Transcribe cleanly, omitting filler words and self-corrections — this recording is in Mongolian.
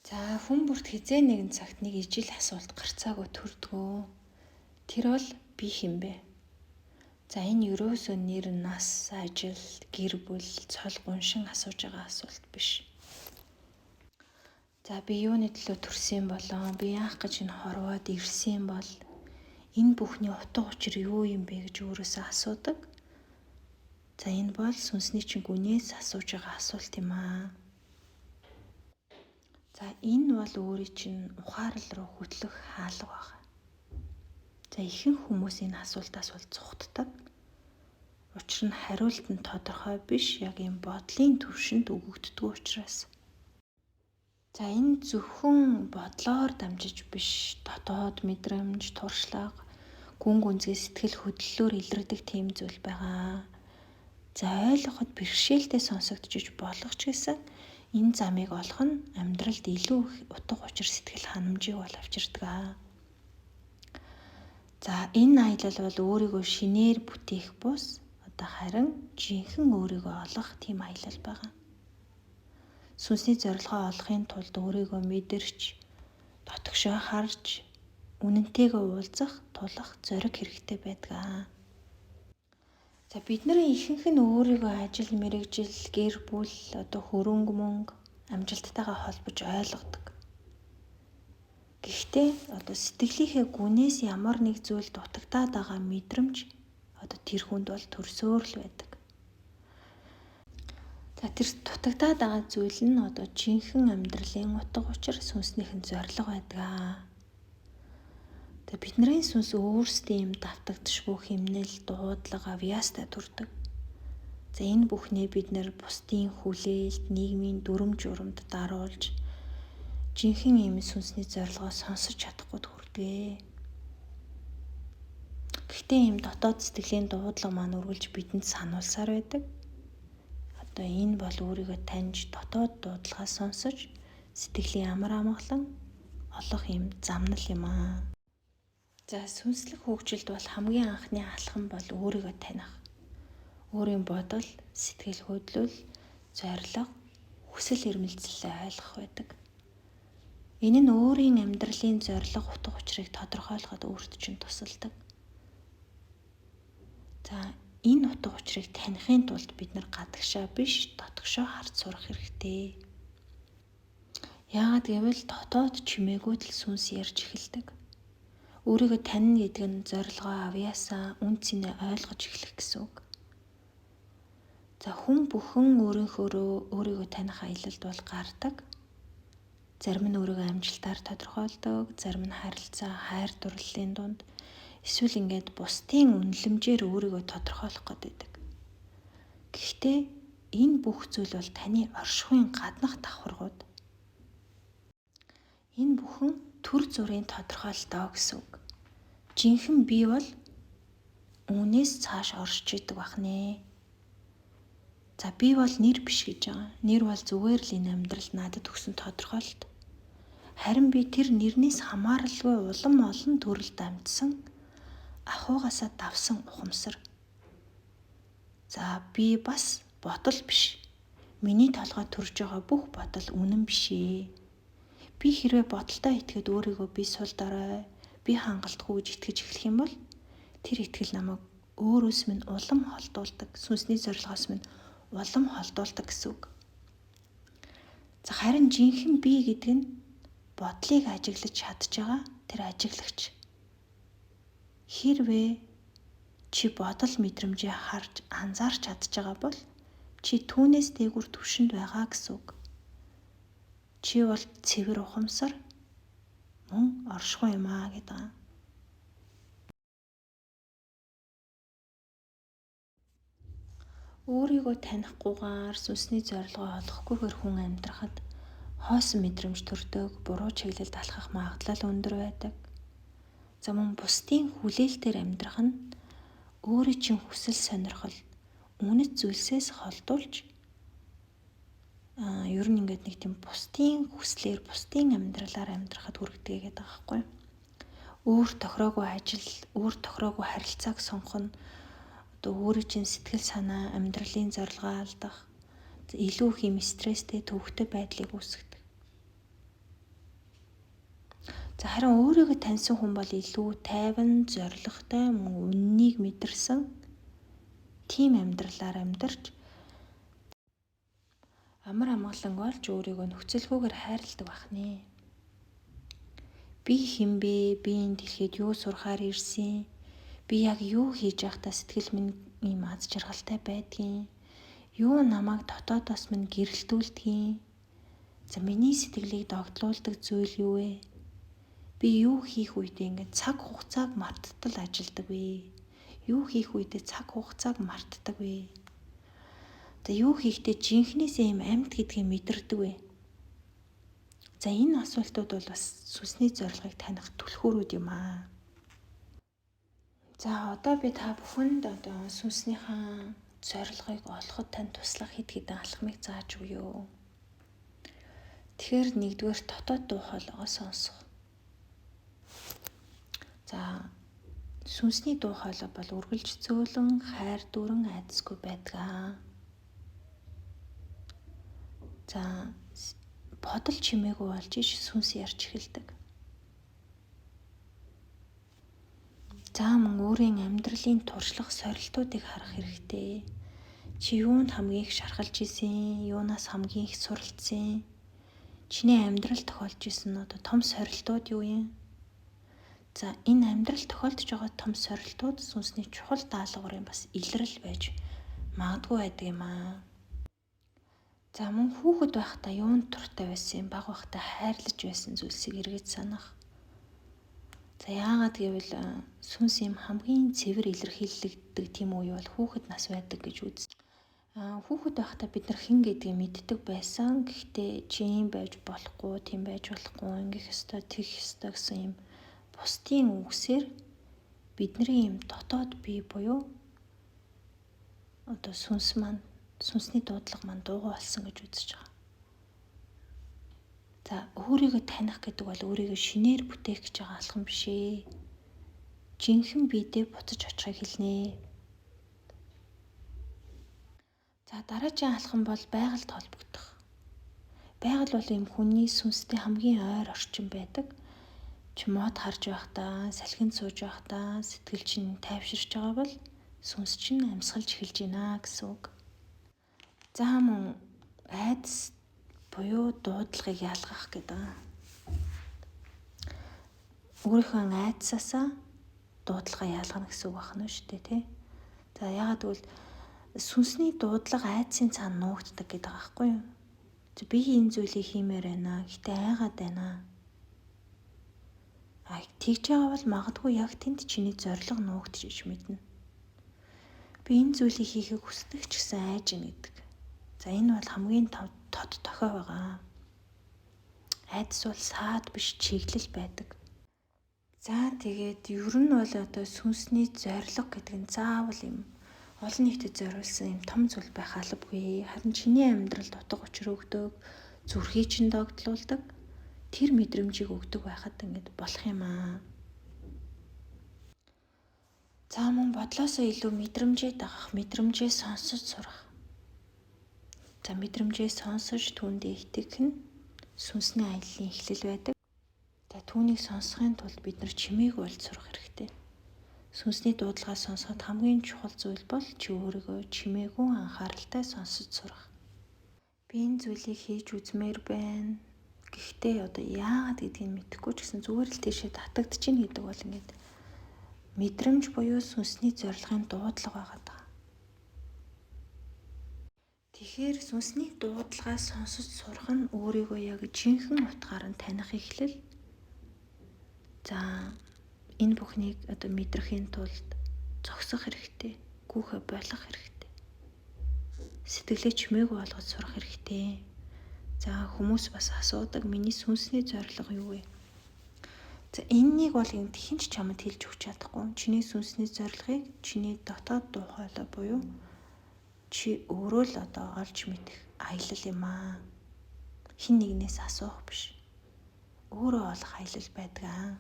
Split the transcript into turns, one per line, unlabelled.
За хүн бүрт хизээ нэгэн цагт нэг ижил асуулт гарцаагүй төрдгөө. Тэр бол би хинбэ? За энэ ерөөсөө нэр нас, ажил, гэр бүл, цол гуншин асууж байгаа асуулт биш. За би юуны төлөө төрсөн болоо? Би яах гэж энэ хорвоод ирсэн бол? Энэ бүхний утга учир юу юм бэ гэж өөрөөсөө асуудаг. За энэ бол сүнсний чинь гүнээс асууж байгаа асуулт юм аа. За энэ бол өөрийн чинь ухаарал руу хөтлөх хаалга байна. За ихэнх хүмүүс энэ асуултаас бол цухтдаг. Учир нь хариулт нь тодорхой биш, яг юм бодлын түвшинд өгөгддөг учраас. За энэ зөвхөн бодлоор дамжиж биш, дотоод мэдрэмж, туршлага, гүн гүнзгий сэтгэл хөдлөлөөр илэрдэг тийм зүйл байгаа. За ойлгоход бэрхшээлтэй сонсогдож болох ч гэсэн энэ замыг олох нь амьдралд илүү их утга учир сэтгэл ханамжийг бол авчирдаг. За энэ аялал бол өөрийгөө шинээр бүтээх бус, харин жинхэнэ өөрийгөө олох тийм аялал байгаа. Сүнсний зорилгоо олохын тулд өөрийгөө мэдэрч, дотгошоо харж, үнэнтэйгээ уулзах, тулах зориг хэрэгтэй байдаг. За бидний ихэнх нь өөрийгөө ажил, мэргэжил, гэр бүл, хөрөнгө мөнгө, амжилттайгаа холбож ойлгодог. Гэхдээ сэтгэлийнхээ гүнээс ямар нэг зүйл дутагдаад байгаа мэдрэмж тэр хүнд бол төрсөөр л байдаг. За тэр дутагдаад байгаа зүйл нь жинхэнэ амьдралын утга учир, сүнснийхэн зорилго байдаг. Тэгээ бидний сүнс өөрсдийн юм давтагдшгүй хэмнэл, дуудлага, авьяастай төрдөг. За энэ бүхнээ бид нэр бусдын хүлээлт, нийгмийн дүрм журамд даруулж жинхэнэ юм сүнсний зорилгоо сонсож чадахгүй хүрдэг. Гэхдээ ийм дотоод сэтгэлийн дуудлага маань үргэлж бидэнд сануулсаар байдаг. Энэ бол өөрийгөө таньж дотоод дуудлагаа сонсож сэтгэлийн амар амгалан олох юм замнал юм аа. За сүнслэг хөгжилд бол хамгийн анхны алхам бол өөрийгөө таних. Өөрийн бодол, сэтгэл хөдлөл, зорилго, хүсэл эрмэлзлээ ойлгох байдаг. Энэ нь өөрийн амьдралын зорилго, утга учирыг тодорхойлоход өөрт чинь тусалдаг. За энэ утга учирыг танихын тулд бид нар гадагшаа биш, дотгошоо харж сурах хэрэгтэй. Яагаад гэвэл дотоод чимээгүүд л сүнс ярьж эхэлдэг. Өөрийгөө танина гэдэг нь зорилгоо, авьяасаа, үн цэнээ ойлгож эхлэх гэсэн үг. За хүн бүхэн өөрийгөө таних аялалд бол гардаг. Зарим нь өөрийгөө амжилтаар тодорхойлдог, зарим нь харилцаа, хайр дурлалын дунд эсвэл ингээд бусдын үнэлэмжээр өөрийгөө тодорхойлох гэдэг. Гэхдээ энэ бүх зүйл бол таны оршихуйн гаднах давхаргууд. Энэ бүхэн төр зүрийн тодорхойлолтоо гэсэн үг. Жинхэнэ бий бол үүнээс цааш оршиж идэг бахнэ. За би бол нэр биш гэж байгаа. Нэр бол зүгээр л энэ амьдралд надад өгсөн тодорхойлолт. Харин би тэр нэрнээс хамааралгүй улам олон төрөлд амьдсан, ахуйгаасаа давсан ухамсар. За би бас бодол биш. Миний толгой төрж байгаа бүх бодол үнэн биш ээ. Би хэрвээ бодолтой итгэхэд өөрийгөө би сул дорой, би хангалтгүй гэж итгэж эхлэх юм бол тэр итгэл намайг өөрөөс минь улам холдуулдаг, сүнсний зорилгоос минь улам холдуулдаг гэсэн үг. За харин жинхэнэ би гэдэг нь бодлыг ажиглаж чадж байгаа тэр ажиглагч. Хэрвээ чи бодол мэдрэмжээ харж анзаарч чадж байгаа бол чи түүнээс дээгүүр түвшинд байгаа гэсэн үг. Чи бол цэвэр ухамсар, мөн оршихуй юм аа гэдэг. Өөрийгөө танихгүйгээр сүнсний зорилгоо олохгүйгээр хүн амьдрахад хоосон мэдрэмж төрдөг, буруу чиглэлд алхах магадлал өндөр байдаг. За мөн бусдын хүлээлтээр амьдрах нь өөрийн чинь хүсэл сонирхол, үнэт зүйлсээс холдуулж ер нь ингээд нэг тийм бусдын хүслээр, бусдын амьдралаар амьдрахад хүргэдэг гэдэг байгаа байхгүй. Өөр тохироогүй ажил, өөр тохироогүй харилцааг сонгох нь өөрийн чинь сэтгэл санаа, амьдралын зорилгоо алдах, илүү их юм стресстэй, төвөгтэй байдлыг үүсгэдэг. За харин өөрийгөө таньсан хүн бол илүү тайван, зоригтой, мөн үннийг мэдэрсэн тийм амьдралаар амьдарч амар амгалан олж өөрийгөө нөхцөлгүйгээр хайрладаг бахнэ. Би хэн бэ? Би энэ дэлхийд юу сурахаар ирсэн? Би яг юу хийж байхдаа сэтгэл минь ийм аз жаргалтай байдгийг? Юу намайг дотоодоос минь гэрэлтүүлдгийг? За миний сэтгэлийг догтлуулдаг зүйл юу вэ? Би юу хийх үедээ ингээд цаг хугацааг марттал ажилдаг вэ? Юу хийх үедээ цаг хугацааг мартдаг вэ? За юу хийхдээ жинхнээсээ юм амьд гэдгийг мэдэрдэг вэ? За энэ асуултууд бол бас сүнсний зорилгыг таних түлхүүрүүд юм аа. За одоо би та бүхэнд одоо сүнснийхаа зорилгыг олоход тань туслах хэд хэдэн алхмыг зааж өгье. Тэгэхээр нэгдүгээр дотоод дуу хоолойгоо сонсох. За сүнсний дуу хоолой бол үргэлж зөөлөн, хайр дүүрэн айдасгүй байдаг. За бодол чимээгүй болж иш сүнс ярьж эхэлдэг. За мөн өөрийн амьдралын туршлага сорилтуудыг харах хэрэгтэй. Чи юунд хамгийн их шархалж исэн, юунаас хамгийн их суралцсан? Чиний амьдрал тохиолж исэн одоо том сорилтууд юу юм? За энэ амьдрал тохиолдож байгаа том сорилтууд сүнсний чухал даалгаврын бас илрэл байж магадгүй байдаг юм аа. За мөн хүүхэд байхдаа юунд туртай байсан, бага байхдаа хайрлаж байсан зүйлсийг эргэж санах. За яагаад гэвэл сүнс юм хамгийн цэвэр илэрхийлэгддэг тийм үе бол хүүхэд нас байдаг гэж үз. Хүүхэд байхдаа бид нар хэн гэдгийг мэддэг байсан. Гэхдээ чи юм байж болохгүй, тийм байж болохгүй, ингэх ёстой, тэгэх ёстой гэсэн юм бусдын үгсээр бидний юм дотоод бие буюу одоо сүнс маань, сүнсний дуудлага маань дуугүй болсон гэж үзэж байгаа. За өөрийгөө таних гэдэг бол өөрийгөө шинээр бүтээх гэж байгаа алхам биш ээ. Жинхэнэ биедээ буцаж очихыг хэлнэ. За дараагийн алхам бол байгальд холбогдох. Байгаль бол юм хүний сүнстэй хамгийн ойр орчин байдаг. Чи мод харж байхдаа, салхинд сууж байхдаа сэтгэл чинь тайвширч байгаа бол сүнс чинь амьсгалж эхэлж байна гэсэн үг. За мөн айдас буюу дуудлагыг ялгах гэдэг. Өөрийнхөө айдсаасаа дуудлагаа ялгана гэсэн үг байна шүү дээ, тий. За яагаад гэвэл сүнсний дуудлага айдсын цаана нуугддаг гэдэг аахгүй юу? Би энэ зүйлийг хиймээр байна. Гэтэ айгаад байна. Тэгж байгаа бол магадгүй яг тэнд чиний зориг нуугдчих мэднэ. Би энэ зүйлийг хийхийг хүсдэг ч гэсэн айж ийн гэдэг. За энэ бол хамгийн тод тохио байгаа. Айдас бол саад биш чиглэл байдаг. За тэгээд ер нь бол одоо сүнсний зориг гэдэг нь заавал юм олон нийтэд зориулсан юм том зүйл байх албагүй. Харин чиний амьдралд утга учир өгдөг, зүрхийг чинь догтлуулдаг тэр мэдрэмжийг өгдөг байхад ингэж болох юм аа. За мөн бодлоосоо илүү мэдрэмжээ дагах, мэдрэмжээ сонсож сурах. За мэдрэмжээ сонсож түүндээ итгэх нь сүнсний аяллаа эхлэл байдаг. За түүнийг сонсохын тулд бид нар чимээг болж сурах хэрэгтэй. Сүнсний дуудлагаа сонсоход хамгийн чухал зүйл бол чи өөрийгөө чимээгүй анхааралтай сонсож сурах. Би энэ зүйлийг хийж үзмээр байна. Гэхдээ одоо яагаад гэдгийг мэдэхгүй ч гэсэн зүгээр л тийшээ татагдчихна гэдэг бол ингээд мэдрэмж буюу сүнсний зорилгын дуудлага байгаа. Тэгэхээр сүнсний дуудлагаа сонсож сурах нь өөрийгөө яг жинхэнэ утгаар нь таних эхлэл. За энэ бүхнийг одоо мэдрэхийн тулд зогсох хэрэгтэй, гүүхэ болох хэрэгтэй. Сэтгэлээ чимээгүй болгож сурах хэрэгтэй. За хүмүүс бас асуудаг миний сүнсний зорилго юу вэ? За энэнийг бол хинч чамд хэлж өгч чадахгүй. Чиний сүнсний зорилгыг чиний дотоод дуу хоолой буюу чи өөрөө л одоо олж мэдэх аялал юм аа. Хин нэгнээс асуух биш. Өөрөө олох аялал байдаг аа.